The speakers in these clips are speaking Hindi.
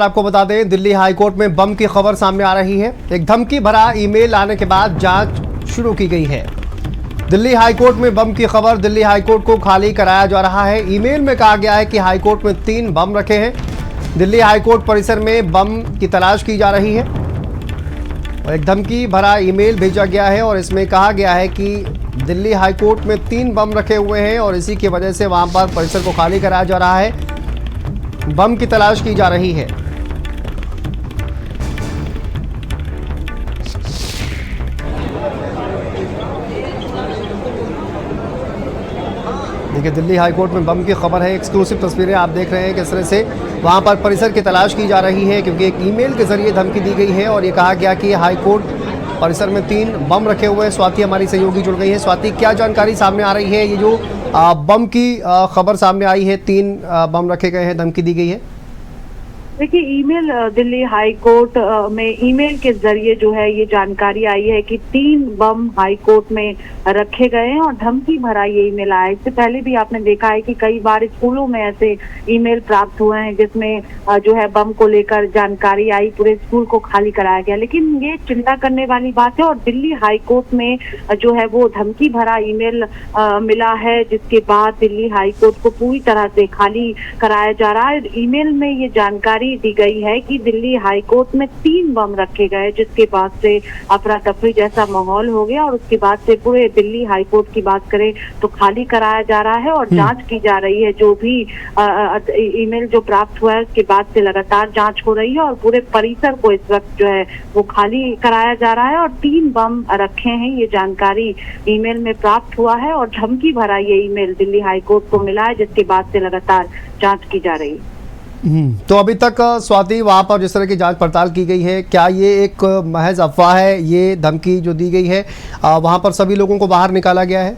आपको बता दें, दिल्ली हाईकोर्ट में बम की खबर सामने आ रही है। एक धमकी भरा ईमेल आने के बाद जांच शुरू की गई है। दिल्ली हाईकोर्ट में बम की खबर, दिल्ली हाईकोर्ट को खाली कराया जा रहा है। ईमेल में कहा गया है कि हाईकोर्ट में 3 बम रखे हैं। दिल्ली हाईकोर्ट परिसर में बम की तलाश की जा रही है। एक धमकी भरा ईमेल भेजा गया है और इसमें कहा गया है कि दिल्ली हाईकोर्ट में 3 बम रखे हुए हैं और इसी की वजह से वहां पर परिसर को खाली कराया जा रहा है। बम की तलाश की जा रही है। देखिए, दिल्ली हाईकोर्ट में बम की खबर है। एक्सक्लूसिव तस्वीरें आप देख रहे हैं किस तरह से वहां पर परिसर की तलाश की जा रही है, क्योंकि एक ईमेल के जरिए धमकी दी गई है और ये कहा गया कि हाईकोर्ट परिसर में 3 बम रखे हुए हैं। स्वाति हमारी सहयोगी जुड़ गई है। स्वाति, क्या जानकारी सामने आ रही है? ये जो बम की खबर सामने आई है, 3 बम रखे गए हैं, धमकी दी गई है। देखिए, ईमेल दिल्ली हाई कोर्ट में ईमेल के जरिए जो है ये जानकारी आई है कि 3 बम हाई कोर्ट में रखे गए हैं और धमकी भरा ये ईमेल आया है। इससे पहले भी आपने देखा है कि कई बार स्कूलों में ऐसे ईमेल प्राप्त हुए हैं जिसमें जो है बम को लेकर जानकारी आई, पूरे स्कूल को खाली कराया गया। लेकिन ये चिंता करने वाली बात है और दिल्ली हाई कोर्ट में जो है वो धमकी भरा ईमेल मिला है, जिसके बाद दिल्ली हाई कोर्ट को पूरी तरह से खाली कराया जा रहा है। ईमेल में ये जानकारी दी गई है कि दिल्ली हाई कोर्ट में 3 बम रखे गए, जिसके बाद से अफरा तफरी जैसा माहौल हो गया और उसके बाद से पूरे दिल्ली हाई कोर्ट की बात करें तो खाली कराया जा रहा है और जांच की जा रही है। जो भी ईमेल जो प्राप्त हुआ है उसके बाद से लगातार जांच हो रही है और पूरे परिसर को इस वक्त जो है वो खाली कराया जा रहा है और 3 बम रखे हैं, ये जानकारी ईमेल में प्राप्त हुआ है और धमकी भरा ये ईमेल दिल्ली हाई कोर्ट को मिला है, जिसके बाद से लगातार जांच की जा रही है। तो अभी तक स्वाति, वहां पर जिस तरह की जांच पड़ताल की गई है, क्या ये एक महज अफवाह है? ये धमकी जो दी गई है, वहां पर सभी लोगों को बाहर निकाला गया है?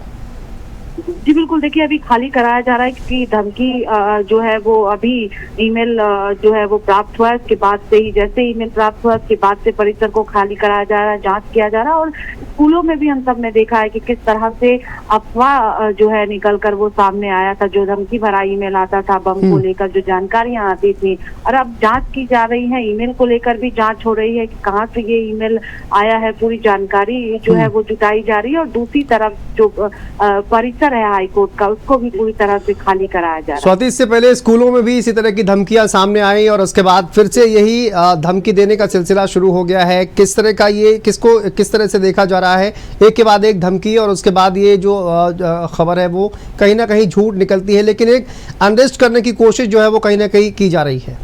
जी बिल्कुल, देखिए अभी खाली कराया जा रहा है क्योंकि धमकी जो है वो अभी ईमेल जो है वो प्राप्त हुआ है। उसके बाद से ही जैसे ईमेल प्राप्त हुआ उसके बाद से परिसर को खाली कराया जा रहा है, जांच किया जा रहा है। और स्कूलों में भी हम सब ने देखा है कि किस तरह से अफवाह जो है निकल कर वो सामने आया था। जो धमकी भरा ईमेल आता था बम को लेकर, जो जानकारियां आती थी, और अब जांच की जा रही है। ईमेल को लेकर भी जांच हो रही है कि कहाँ से ये ईमेल आया है, पूरी जानकारी जो है वो जुटाई जा रही है। और दूसरी तरफ जो परिसर है हाईकोर्ट का, उसको भी पूरी तरह से खाली कराया जा रहा है। स्वाति, इससे पहले स्कूलों में भी इसी तरह की धमकियां सामने आई और उसके बाद फिर से यही धमकी देने का सिलसिला शुरू हो गया है। किस तरह का ये किस तरह से देखा जा रहा है? एक के बाद एक धमकी और उसके बाद ये जो खबर है वो कहीं ना कहीं झूठ निकलती है, लेकिन एक अनरेस्ट करने की कोशिश जो है वो कहीं ना कहीं की जा रही है।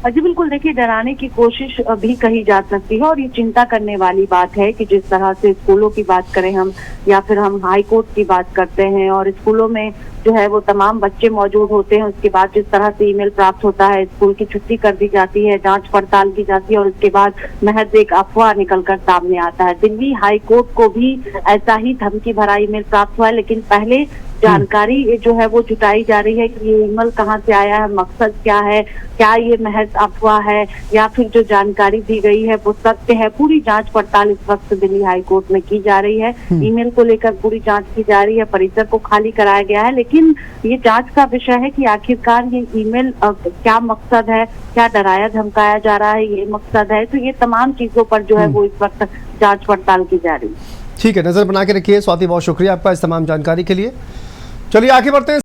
जी बिल्कुल, देखिए डराने की कोशिश भी कही जा सकती है और ये चिंता करने वाली बात है कि जिस तरह से स्कूलों की बात करें हम या फिर हम हाई कोर्ट की बात करते हैं और स्कूलों में जो है वो तमाम बच्चे मौजूद होते हैं, उसके बाद जिस तरह से ईमेल प्राप्त होता है, स्कूल की छुट्टी कर दी जाती है, जांच पड़ताल की जाती है और उसके बाद महज एक अफवाह निकल कर सामने आता है। दिल्ली हाई कोर्ट को भी ऐसा ही धमकी भरा ईमेल प्राप्त हुआ है, लेकिन पहले जानकारी जो है वो जुटाई जा रही है कि ये ईमेल कहाँ से आया है, मकसद क्या है, क्या ये महज अफवाह है या फिर जो जानकारी दी गई है वो सत्य है। पूरी जांच पड़ताल इस वक्त दिल्ली हाई कोर्ट में की जा रही है। ईमेल को लेकर पूरी जांच की जा रही है, परिसर को खाली कराया गया है, लेकिन ये जांच का विषय है कि आखिरकार ये ईमेल क्या मकसद है, क्या डराया धमकाया जा रहा है, ये मकसद है। तो ये तमाम चीजों पर जो है वो इस वक्त जांच पड़ताल की जा रही है। ठीक है, नजर बना के रखिए। स्वाति, बहुत शुक्रिया आपका इस तमाम जानकारी के लिए। चलिए आगे बढ़ते हैं।